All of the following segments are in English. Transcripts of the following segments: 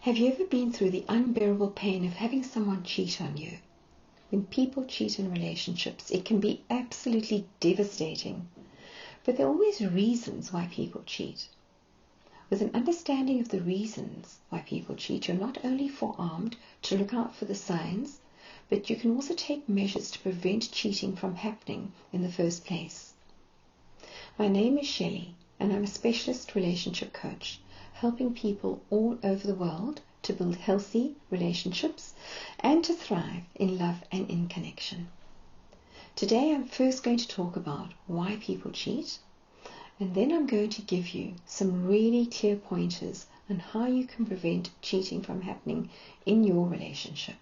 Have you ever been through the unbearable pain of having someone cheat on you? When people cheat in relationships, it can be absolutely devastating. But there are always reasons why people cheat. With an understanding of the reasons why people cheat, you're not only forearmed to look out for the signs, but you can also take measures to prevent cheating from happening in the first place. My name is Shelley, and I'm a specialist relationship coach, helping people all over the world to build healthy relationships and to thrive in love and in connection. Today I'm first going to talk about why people cheat, and then I'm going to give you some really clear pointers on how you can prevent cheating from happening in your relationship.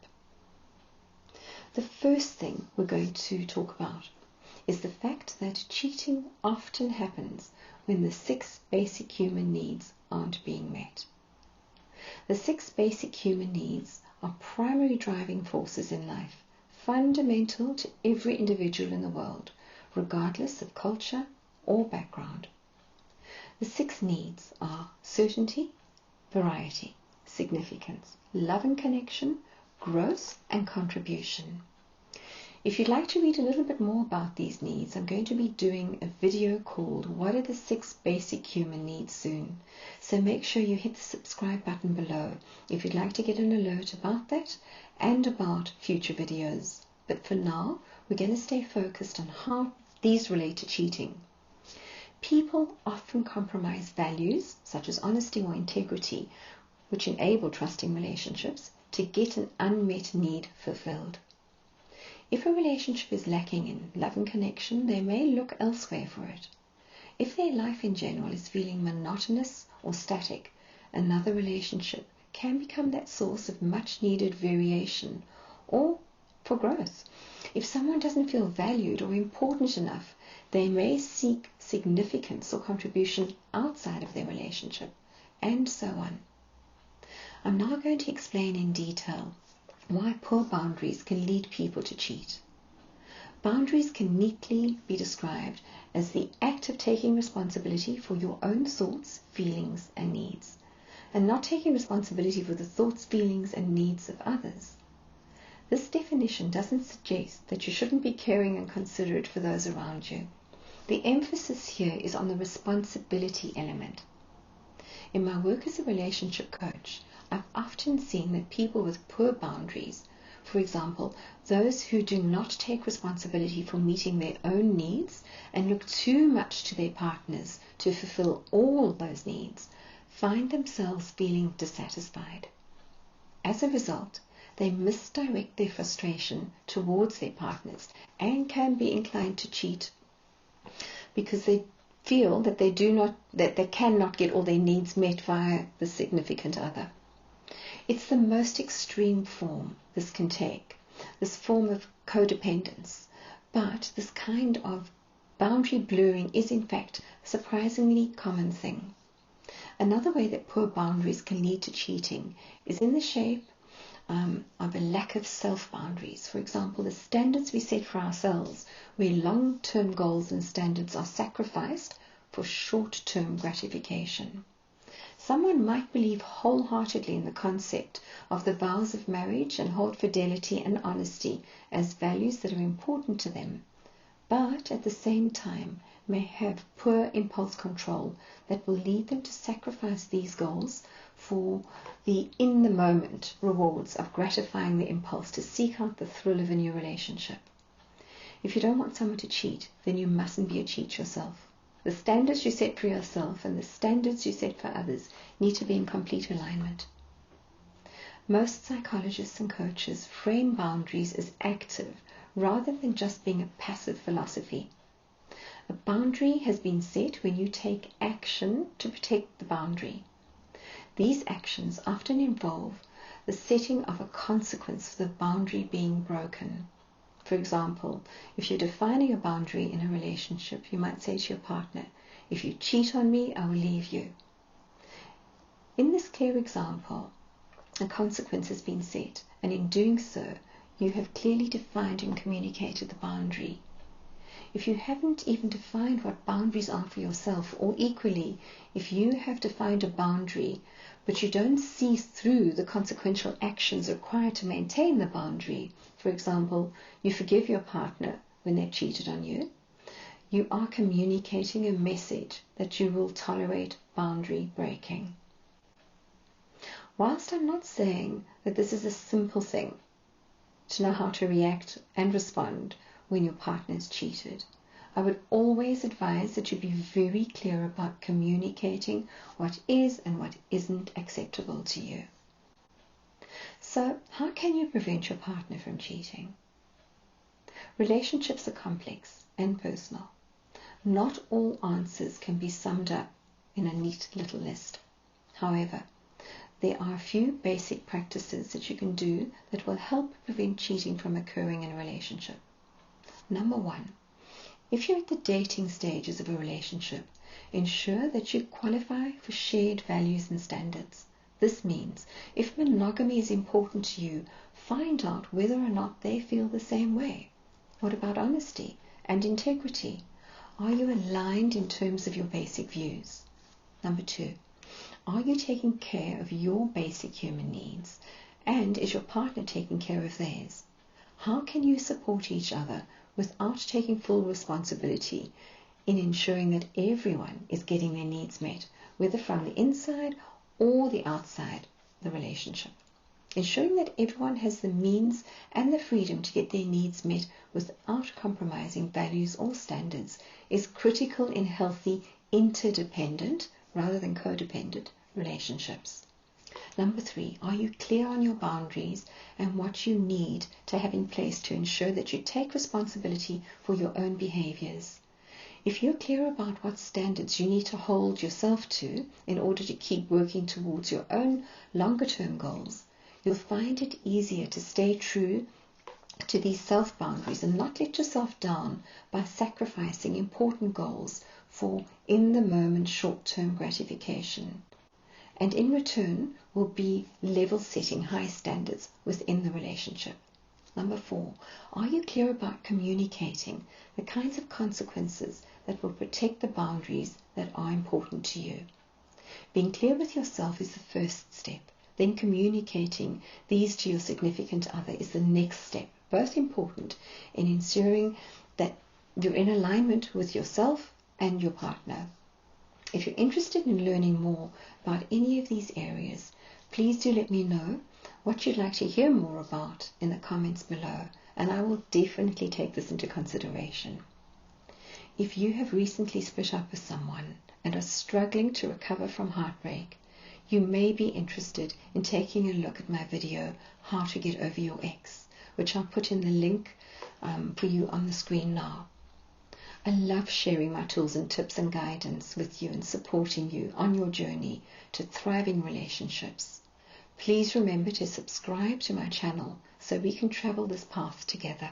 The first thing we're going to talk about is the fact that cheating often happens when the 6 basic human needs aren't being met. The 6 basic human needs are primary driving forces in life, fundamental to every individual in the world, regardless of culture or background. The 6 needs are certainty, variety, significance, love and connection, growth and contribution. If you'd like to read a little bit more about these needs, I'm going to be doing a video called What are the 6 Basic Human Needs soon. So make sure you hit the subscribe button below if you'd like to get an alert about that and about future videos. But for now, we're going to stay focused on how these relate to cheating. People often compromise values such as honesty or integrity, which enable trusting relationships, to get an unmet need fulfilled. If a relationship is lacking in love and connection, they may look elsewhere for it. If their life in general is feeling monotonous or static, another relationship can become that source of much needed variation or for growth. If someone doesn't feel valued or important enough, they may seek significance or contribution outside of their relationship, and so on. I'm now going to explain in detail why poor boundaries can lead people to cheat. Boundaries can neatly be described as the act of taking responsibility for your own thoughts, feelings, and needs, and not taking responsibility for the thoughts, feelings, and needs of others. This definition doesn't suggest that you shouldn't be caring and considerate for those around you. The emphasis here is on the responsibility element. In my work as a relationship coach, I've often seen that people with poor boundaries, for example, those who do not take responsibility for meeting their own needs and look too much to their partners to fulfill all those needs, find themselves feeling dissatisfied. As a result, they misdirect their frustration towards their partners and can be inclined to cheat because they feel that they cannot get all their needs met via the significant other. It's the most extreme form this can take, this form of codependence. But this kind of boundary blurring is in fact a surprisingly common thing. Another way that poor boundaries can lead to cheating is in the shape of a lack of self-boundaries. For example, the standards we set for ourselves, where long-term goals and standards are sacrificed for short-term gratification. Someone might believe wholeheartedly in the concept of the vows of marriage and hold fidelity and honesty as values that are important to them, but at the same time may have poor impulse control that will lead them to sacrifice these goals for the in-the-moment rewards of gratifying the impulse to seek out the thrill of a new relationship. If you don't want someone to cheat, then you mustn't be a cheat yourself. The standards you set for yourself and the standards you set for others need to be in complete alignment. Most psychologists and coaches frame boundaries as active rather than just being a passive philosophy. A boundary has been set when you take action to protect the boundary. These actions often involve the setting of a consequence for the boundary being broken. For example, if you're defining a boundary in a relationship, you might say to your partner, "If you cheat on me, I will leave you." In this clear example, a consequence has been set, and in doing so, you have clearly defined and communicated the boundary. if you haven't even defined what boundaries are for yourself, or equally, if you have defined a boundary but you don't see through the consequential actions required to maintain the boundary, for example, you forgive your partner when they've cheated on you, you are communicating a message that you will tolerate boundary breaking. Whilst I'm not saying that this is a simple thing to know how to react and respond when your partner is cheated, I would always advise that you be very clear about communicating what is and what isn't acceptable to you. So, how can you prevent your partner from cheating? Relationships are complex and personal. Not all answers can be summed up in a neat little list. However, there are a few basic practices that you can do that will help prevent cheating from occurring in a relationship. Number 1, if you're at the dating stages of a relationship, ensure that you qualify for shared values and standards. This means if monogamy is important to you, find out whether or not they feel the same way. What about honesty and integrity? Are you aligned in terms of your basic views? Number 2, are you taking care of your basic human needs? And is your partner taking care of theirs? How can you support each other without taking full responsibility in ensuring that everyone is getting their needs met, whether from the inside or the outside the relationship? Ensuring that everyone has the means and the freedom to get their needs met without compromising values or standards is critical in healthy, interdependent rather than codependent relationships. Number 3, are you clear on your boundaries and what you need to have in place to ensure that you take responsibility for your own behaviors? If you're clear about what standards you need to hold yourself to in order to keep working towards your own longer-term goals, you'll find it easier to stay true to these self-boundaries and not let yourself down by sacrificing important goals for in-the-moment short-term gratification. And in return will be level-setting high standards within the relationship. Number 4, are you clear about communicating the kinds of consequences that will protect the boundaries that are important to you? Being clear with yourself is the first step. Then communicating these to your significant other is the next step, both important in ensuring that you're in alignment with yourself and your partner. If you're interested in learning more about any of these areas, please do let me know what you'd like to hear more about in the comments below, and I will definitely take this into consideration. If you have recently split up with someone and are struggling to recover from heartbreak, you may be interested in taking a look at my video, How to Get Over Your Ex, which I'll put in the link for you on the screen now. I love sharing my tools and tips and guidance with you and supporting you on your journey to thriving relationships. Please remember to subscribe to my channel so we can travel this path together.